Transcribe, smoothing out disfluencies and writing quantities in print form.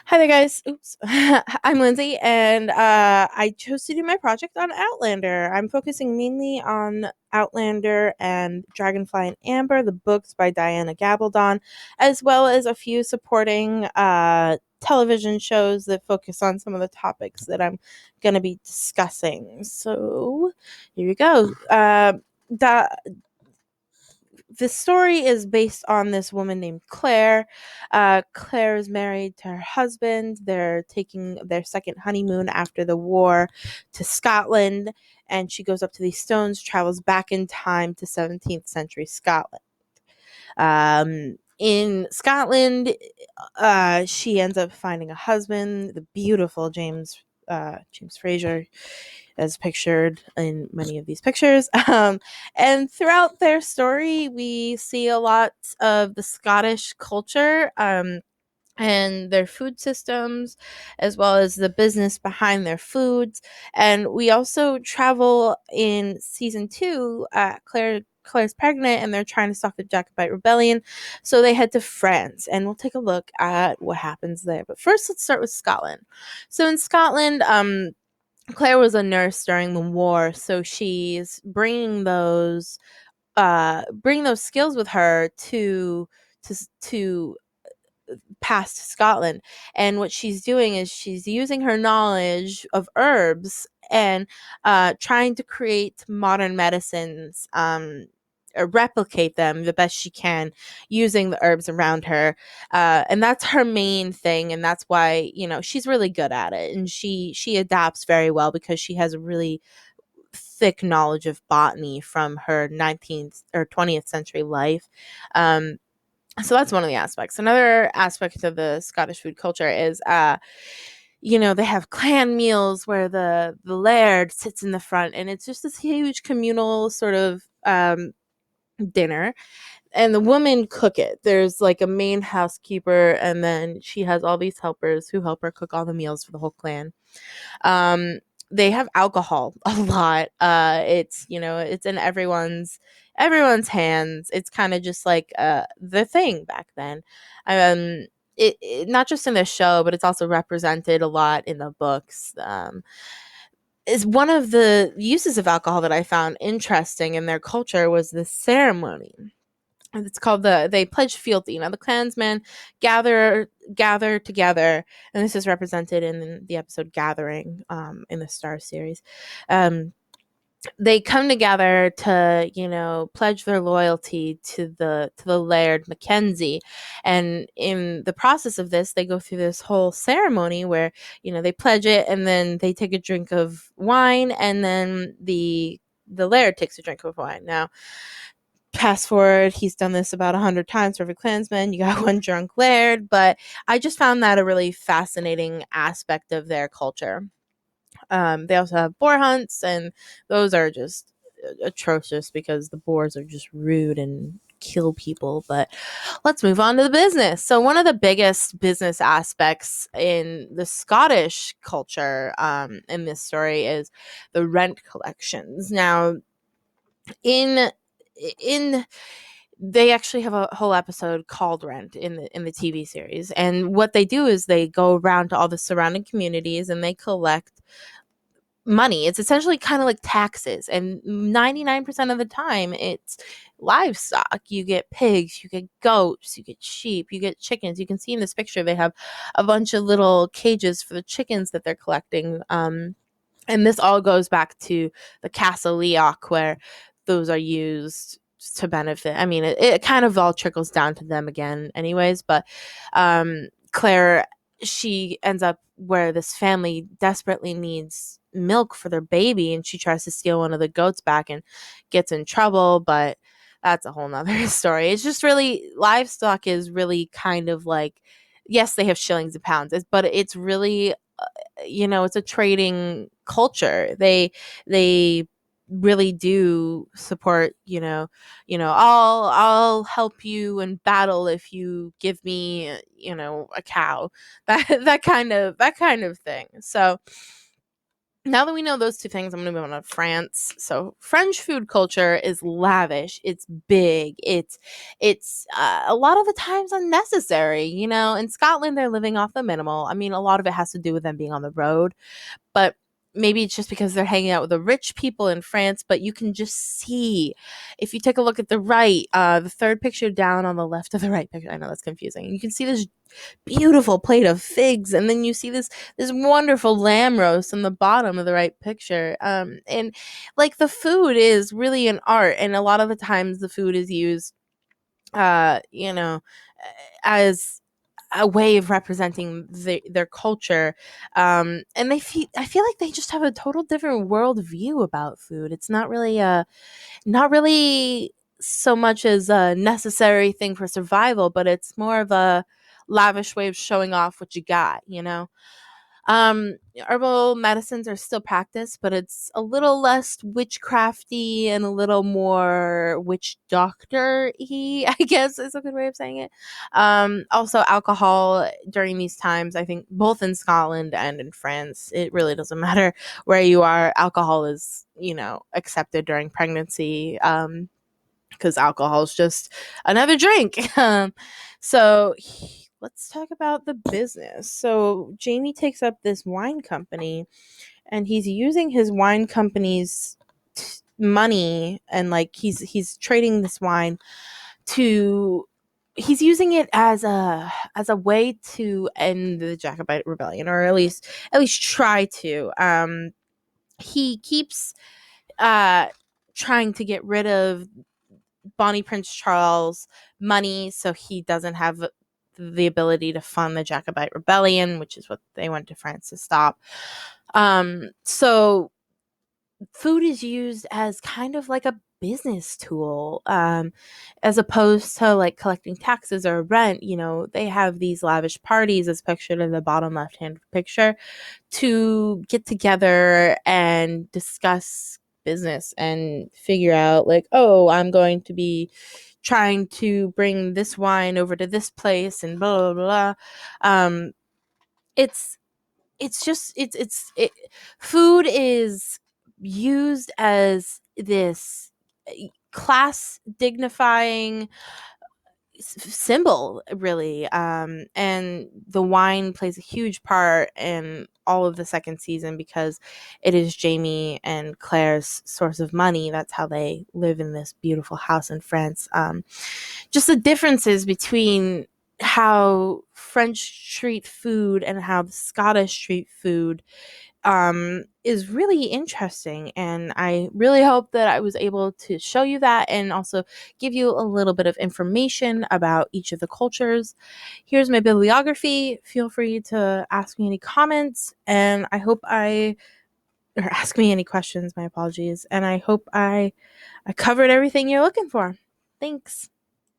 Hi there, guys. Oops. I'm Lindsay, and I chose to do my project on Outlander. I'm focusing mainly on Outlander and Dragonfly and Amber, the books by Diana Gabaldon, as well as a few supporting television shows that focus on some of the topics that I'm going to be discussing. So here you go. Da- the story is based on this woman named Claire. Claire is married to her husband. They're taking their second honeymoon after the war to Scotland, and she goes up to these stones, travels back in time to 17th century Scotland. In Scotland, she ends up finding a husband, the beautiful James Fraser, as pictured in many of these pictures. And throughout their story, we see a lot of the Scottish culture. And their food systems, as well as the business behind their foods. And we also travel in season two. Claire's pregnant, and they're trying to stop the Jacobite rebellion, so they head to France, and we'll take a look at what happens there. But first, let's start with Scotland. So in Scotland, Claire was a nurse during the war, so she's bringing those skills with her to past Scotland. And what she's doing is she's using her knowledge of herbs and trying to create modern medicines, or replicate them the best she can using the herbs around her. And that's her main thing. And that's why, she's really good at it. And she adapts very well because she has a really thick knowledge of botany from her 19th or 20th century life. So that's one of the aspects. Another aspect of the Scottish food culture is they have clan meals where the laird sits in the front, and it's just this huge communal sort of dinner, and the women cook it. There's like a main housekeeper, and then she has all these helpers who help her cook all the meals for the whole clan. um they have alcohol a lot. It's in everyone's hands. It's kind of just like the thing back then. It not just in the show, but it's also represented a lot in the books. Is one of the uses of alcohol that I found interesting in their culture was the ceremony. It's called they pledge fealty. Now the clansmen gather together, and this is represented in the episode Gathering, in the Star series. Um, they come together to pledge their loyalty to the Laird Mackenzie, and in the process of this, they go through this whole ceremony where they pledge it, and then they take a drink of wine, and then the Laird takes a drink of wine. Now, fast forward, he's done this about 100 times for every Klansman. You got one drunk laird, but I just found that a really fascinating aspect of their culture. They also have boar hunts, and those are just atrocious because the boars are just rude and kill people. But let's move on to the business. So one of the biggest business aspects in the Scottish culture, in this story, is the rent collections. Now, in they actually have a whole episode called Rent in the TV series. And what they do is they go around to all the surrounding communities, and they collect money. It's essentially kind of like taxes, and 99% of the time it's livestock. You get pigs, you get goats, you get sheep, you get chickens. You can see in this picture they have a bunch of little cages for the chickens that they're collecting. And this all goes back to the Castle Leoch, where those are used to benefit. I mean, it kind of all trickles down to them again, anyways. But Claire, she ends up where this family desperately needs milk for their baby, and she tries to steal one of the goats back and gets in trouble. But that's a whole nother story. It's just really, livestock is really kind of like, yes, they have shillings and pounds, but it's really, it's a trading culture. They really do support, I'll help you in battle if you give me, a cow. That kind of thing. So Now that we know those two things, I'm going to move on to France. So French food culture is lavish. It's big. It's a lot of the times unnecessary. In Scotland, they're living off the minimal. I mean, a lot of it has to do with them being on the road, but maybe it's just because they're hanging out with the rich people in France. But you can just see, if you take a look at the right, the third picture down on the left of the right picture. I know that's confusing. You can see this beautiful plate of figs, and then you see this wonderful lamb roast on the bottom of the right picture. And like, the food is really an art, and a lot of the times the food is used, as a way of representing their culture. And I feel like they just have a total different worldview about food. It's not really so much as a necessary thing for survival, but it's more of a lavish way of showing off what you got. Um, Herbal medicines are still practiced, but it's a little less witchcrafty and a little more witch doctor y, I guess is a good way of saying it. Also, alcohol during these times, I think both in Scotland and in France, it really doesn't matter where you are. Alcohol is, accepted during pregnancy. Because alcohol is just another drink. Let's talk about the business. So Jamie takes up this wine company, and he's using his wine company's money, and like he's trading this wine to. He's using it as a way to end the Jacobite rebellion, or at least try to. He keeps trying to get rid of Bonnie Prince Charles money, so he doesn't have the ability to fund the Jacobite rebellion, which is what they went to France to stop. So food is used as kind of like a business tool, as opposed to like collecting taxes or rent. They have these lavish parties, as pictured in the bottom left hand picture, to get together and discuss business and figure out, like, oh, I'm going to be trying to bring this wine over to this place, and blah blah blah. um it's it's food is used as this class dignifying symbol, really. And the wine plays a huge part in all of the second season, because it is Jamie and Claire's source of money. That's how they live in this beautiful house in France. Just the differences between how French treat food and how the Scottish treat food is really interesting. And I really hope that I was able to show you that, and also give you a little bit of information about each of the cultures. Here's my bibliography. Feel free to ask me any comments, and or ask me any questions, my apologies. And I hope I covered everything you're looking for. Thanks.